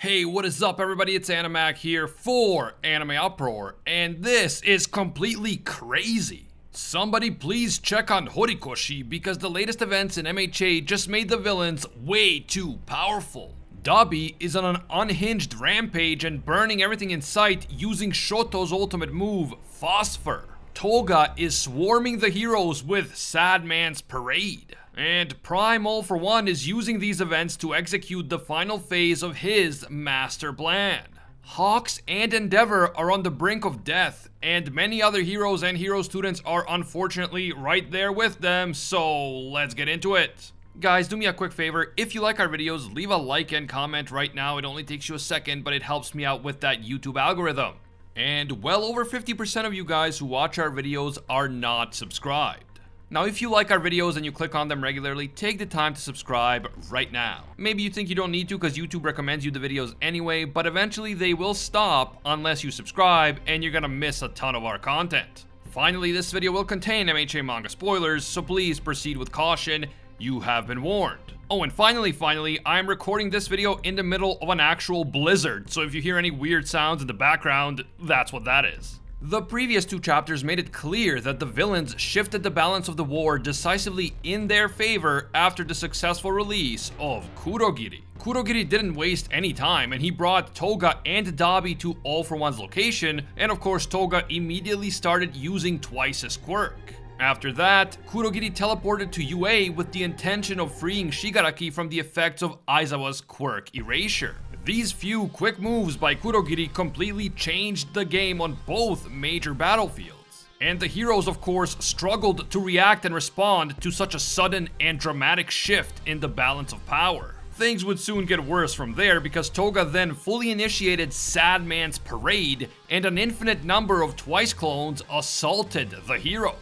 Hey, what is up everybody? It's Animac here for Anime Uproar, and this is completely crazy. Somebody please check on Horikoshi because the latest events in MHA just made the villains way too powerful. Dabi is on an unhinged rampage and burning everything in sight using Shoto's ultimate move, Phosphor. Toga is swarming the heroes with Sad Man's Parade. And Prime All For One is using these events to execute the final phase of his master plan. Hawks and Endeavor are on the brink of death, and many other heroes and hero students are unfortunately right there with them, so let's get into it. Guys, do me a quick favor, if you like our videos, leave a like and comment right now. It only takes you a second, but it helps me out with that YouTube algorithm. And well over 50% of you guys who watch our videos are not subscribed. Now, if you like our videos and you click on them regularly, take the time to subscribe right now. Maybe you think you don't need to because YouTube recommends you the videos anyway, but eventually they will stop unless you subscribe and you're gonna miss a ton of our content. Finally, this video will contain MHA manga spoilers, so please proceed with caution. You have been warned. Oh, and finally, I'm recording this video in the middle of an actual blizzard, so if you hear any weird sounds in the background, that's what that is. The previous two chapters made it clear that the villains shifted the balance of the war decisively in their favor after the successful release of Kurogiri. Kurogiri didn't waste any time and he brought Toga and Dabi to All For One's location, and of course Toga immediately started using twice his quirk. After that, Kurogiri teleported to UA with the intention of freeing Shigaraki from the effects of Aizawa's quirk erasure. These few quick moves by Kurogiri completely changed the game on both major battlefields. And the heroes of course struggled to react and respond to such a sudden and dramatic shift in the balance of power. Things would soon get worse from there because Toga then fully initiated Sad Man's Parade and an infinite number of twice clones assaulted the heroes.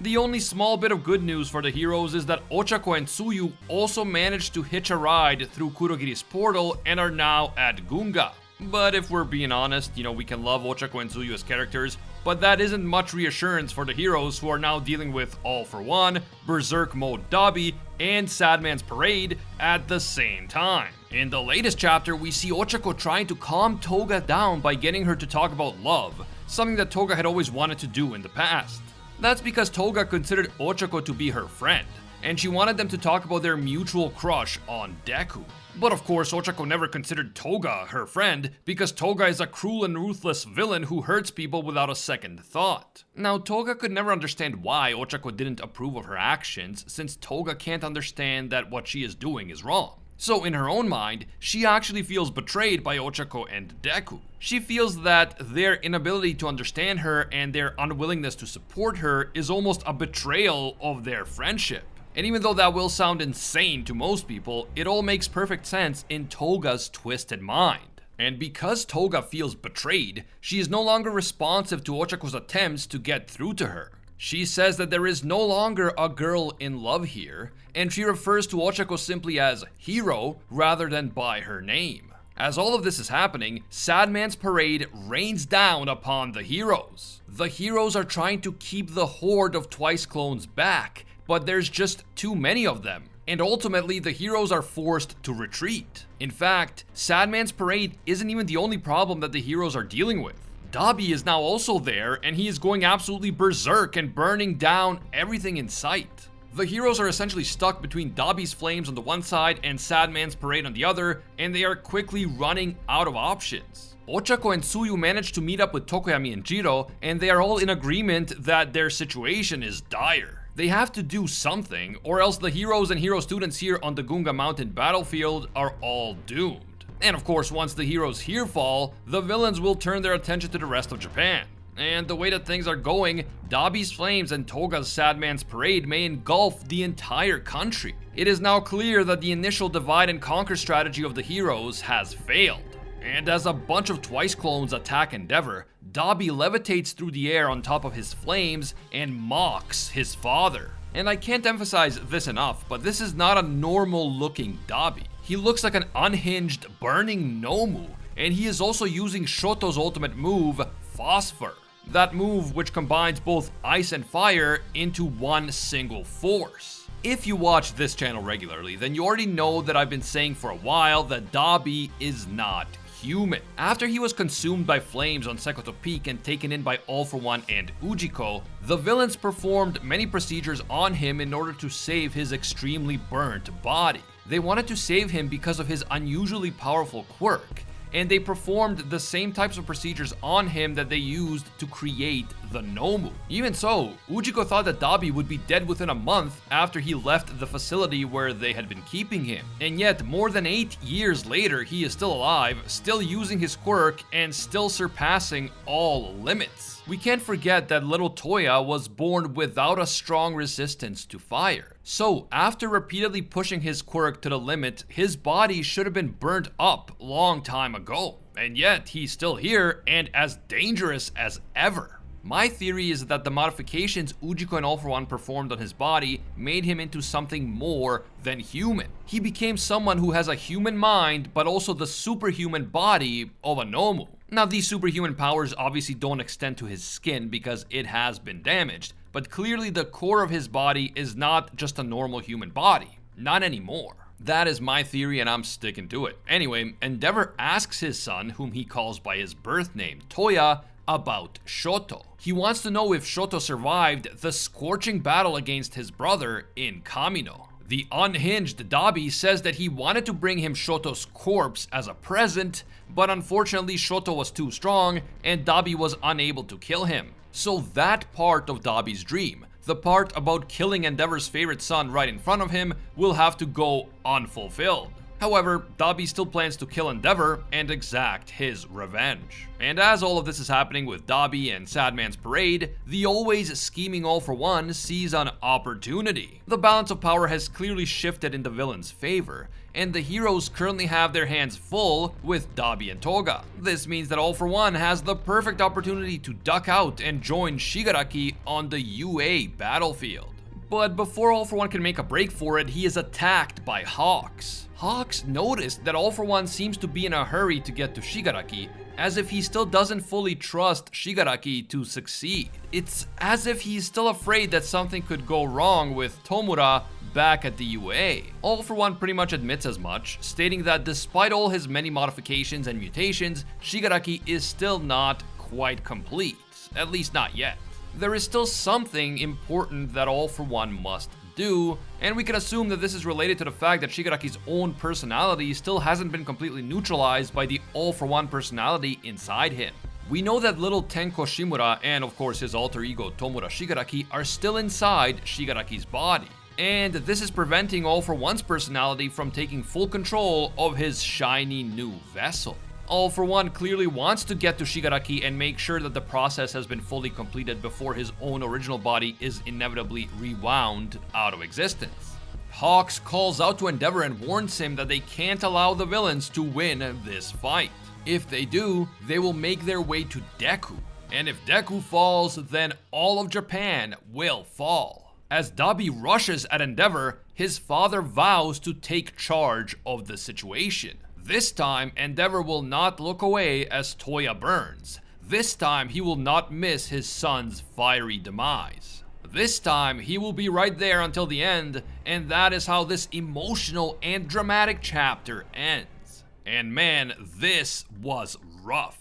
The only small bit of good news for the heroes is that Ochako and Tsuyu also managed to hitch a ride through Kurogiri's portal and are now at Gunga. But if we're being honest, we can love Ochako and Tsuyu as characters, but that isn't much reassurance for the heroes who are now dealing with All For One, Berserk Mode Dabi, and Sad Man's Parade at the same time. In the latest chapter, we see Ochako trying to calm Toga down by getting her to talk about love, something that Toga had always wanted to do in the past. That's because Toga considered Ochako to be her friend, and she wanted them to talk about their mutual crush on Deku. But of course, Ochako never considered Toga her friend, because Toga is a cruel and ruthless villain who hurts people without a second thought. Now, Toga could never understand why Ochako didn't approve of her actions, since Toga can't understand that what she is doing is wrong. So in her own mind, she actually feels betrayed by Ochako and Deku. She feels that their inability to understand her and their unwillingness to support her is almost a betrayal of their friendship. And even though that will sound insane to most people, it all makes perfect sense in Toga's twisted mind. And because Toga feels betrayed, she is no longer responsive to Ochako's attempts to get through to her. She says that there is no longer a girl in love here, and she refers to Ochako simply as Hero rather than by her name. As all of this is happening, Sad Man's Parade rains down upon the heroes. The heroes are trying to keep the horde of twice clones back, but there's just too many of them, and ultimately the heroes are forced to retreat. In fact, Sad Man's Parade isn't even the only problem that the heroes are dealing with. Dabi is now also there, and he is going absolutely berserk and burning down everything in sight. The heroes are essentially stuck between Dabi's flames on the one side and Sad Man's Parade on the other, and they are quickly running out of options. Ochako and Tsuyu manage to meet up with Tokoyami and Jiro, and they are all in agreement that their situation is dire. They have to do something, or else the heroes and hero students here on the Gunga Mountain battlefield are all doomed. And of course, once the heroes here fall, the villains will turn their attention to the rest of Japan. And the way that things are going, Dabi's flames and Toga's Sad Man's Parade may engulf the entire country. It is now clear that the initial divide and conquer strategy of the heroes has failed. And as a bunch of twice clones attack Endeavor, Dabi levitates through the air on top of his flames and mocks his father. And I can't emphasize this enough, but this is not a normal looking Dabi. He looks like an unhinged, burning Nomu, and he is also using Shoto's ultimate move, Phosphor. That move which combines both ice and fire into one single force. If you watch this channel regularly, then you already know that I've been saying for a while that Dabi is not human. After he was consumed by flames on Sekoto Peak and taken in by All For One and Ujiko, the villains performed many procedures on him in order to save his extremely burnt body. They wanted to save him because of his unusually powerful quirk, and they performed the same types of procedures on him that they used to create the Nomu. Even so, Ujiko thought that Dabi would be dead within a month after he left the facility where they had been keeping him. And yet, more than 8 years later, he is still alive, still using his quirk, and still surpassing all limits. We can't forget that little Toya was born without a strong resistance to fire. So, after repeatedly pushing his quirk to the limit, his body should have been burnt up long time ago. And yet, he's still here and as dangerous as ever. My theory is that the modifications Ujiko and All For One performed on his body made him into something more than human. He became someone who has a human mind, but also the superhuman body of a Nomu. Now, these superhuman powers obviously don't extend to his skin because it has been damaged, but clearly the core of his body is not just a normal human body. Not anymore. That is my theory and I'm sticking to it. Anyway, Endeavor asks his son, whom he calls by his birth name, Toya, about Shoto. He wants to know if Shoto survived the scorching battle against his brother in Kamino. The unhinged Dabi says that he wanted to bring him Shoto's corpse as a present, but unfortunately Shoto was too strong and Dabi was unable to kill him. So that part of Dabi's dream, the part about killing Endeavor's favorite son right in front of him, will have to go unfulfilled. However, Dabi still plans to kill Endeavor and exact his revenge. And as all of this is happening with Dabi and Sadman's parade, the always scheming All For One sees an opportunity. The balance of power has clearly shifted in the villain's favor, and the heroes currently have their hands full with Dabi and Toga. This means that All For One has the perfect opportunity to duck out and join Shigaraki on the UA battlefield. But before All For One can make a break for it, he is attacked by Hawks. Hawks noticed that All For One seems to be in a hurry to get to Shigaraki, as if he still doesn't fully trust Shigaraki to succeed. It's as if he's still afraid that something could go wrong with Tomura back at the UA. All For One pretty much admits as much, stating that despite all his many modifications and mutations, Shigaraki is still not quite complete, at least not yet. There is still something important that All For One must do, and we can assume that this is related to the fact that Shigaraki's own personality still hasn't been completely neutralized by the All For One personality inside him. We know that little Tenko Shimura and of course his alter ego Tomura Shigaraki are still inside Shigaraki's body, and this is preventing All For One's personality from taking full control of his shiny new vessel. All For One clearly wants to get to Shigaraki and make sure that the process has been fully completed before his own original body is inevitably rewound out of existence. Hawks calls out to Endeavor and warns him that they can't allow the villains to win this fight. If they do, they will make their way to Deku. And if Deku falls, then all of Japan will fall. As Dabi rushes at Endeavor, his father vows to take charge of the situation. This time, Endeavor will not look away as Toya burns. This time, he will not miss his son's fiery demise. This time, he will be right there until the end, and that is how this emotional and dramatic chapter ends. And man, this was rough.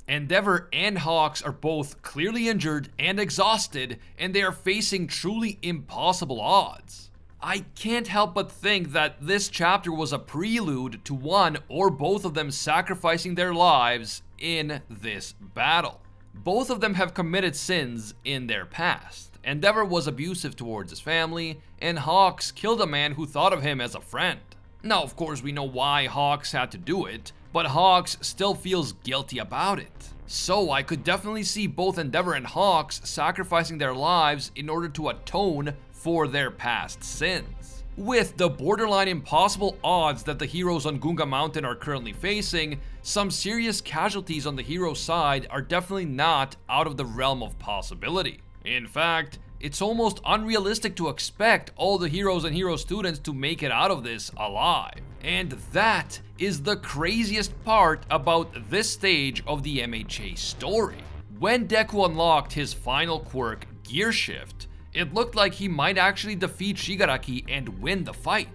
Endeavor and Hawks are both clearly injured and exhausted, and they are facing truly impossible odds. I can't help but think that this chapter was a prelude to one or both of them sacrificing their lives in this battle. Both of them have committed sins in their past. Endeavor was abusive towards his family, and Hawks killed a man who thought of him as a friend. Now, of course, we know why Hawks had to do it, but Hawks still feels guilty about it. So I could definitely see both Endeavor and Hawks sacrificing their lives in order to atone for their past sins. With the borderline impossible odds that the heroes on Gunga Mountain are currently facing, some serious casualties on the hero side are definitely not out of the realm of possibility. In fact, it's almost unrealistic to expect all the heroes and hero students to make it out of this alive. And that is the craziest part about this stage of the MHA story. When Deku unlocked his final quirk, Gear Shift, it looked like he might actually defeat Shigaraki and win the fight.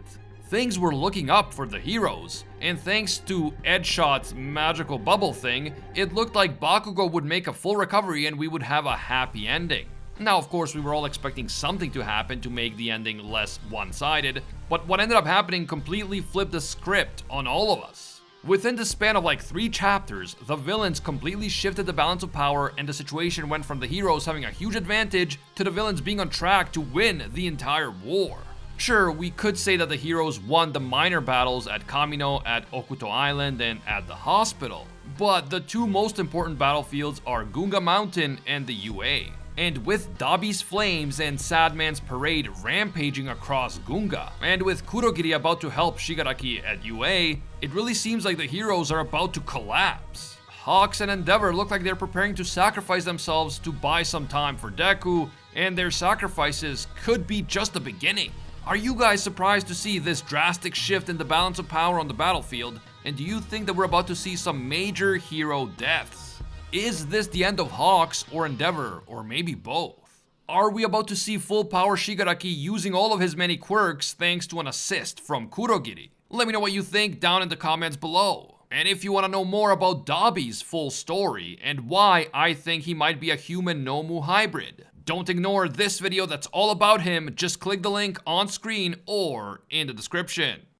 Things were looking up for the heroes, and thanks to Edshot's magical bubble thing, it looked like Bakugo would make a full recovery and we would have a happy ending. Now, of course, we were all expecting something to happen to make the ending less one-sided, but what ended up happening completely flipped the script on all of us. Within the span of like 3 chapters, the villains completely shifted the balance of power and the situation went from the heroes having a huge advantage to the villains being on track to win the entire war. Sure, we could say that the heroes won the minor battles at Kamino, at Okuto Island, and at the hospital, but the 2 most important battlefields are Gunga Mountain and the UA. And with Dabi's flames and Sadman's parade rampaging across Gunga, and with Kurogiri about to help Shigaraki at UA, it really seems like the heroes are about to collapse. Hawks and Endeavor look like they're preparing to sacrifice themselves to buy some time for Deku, and their sacrifices could be just the beginning. Are you guys surprised to see this drastic shift in the balance of power on the battlefield, and do you think that we're about to see some major hero deaths? Is this the end of Hawks or Endeavor, or maybe both? Are we about to see full power Shigaraki using all of his many quirks thanks to an assist from Kurogiri? Let me know what you think down in the comments below. And if you want to know more about Dabi's full story and why I think he might be a human Nomu hybrid, don't ignore this video that's all about him. Just click the link on screen or in the description.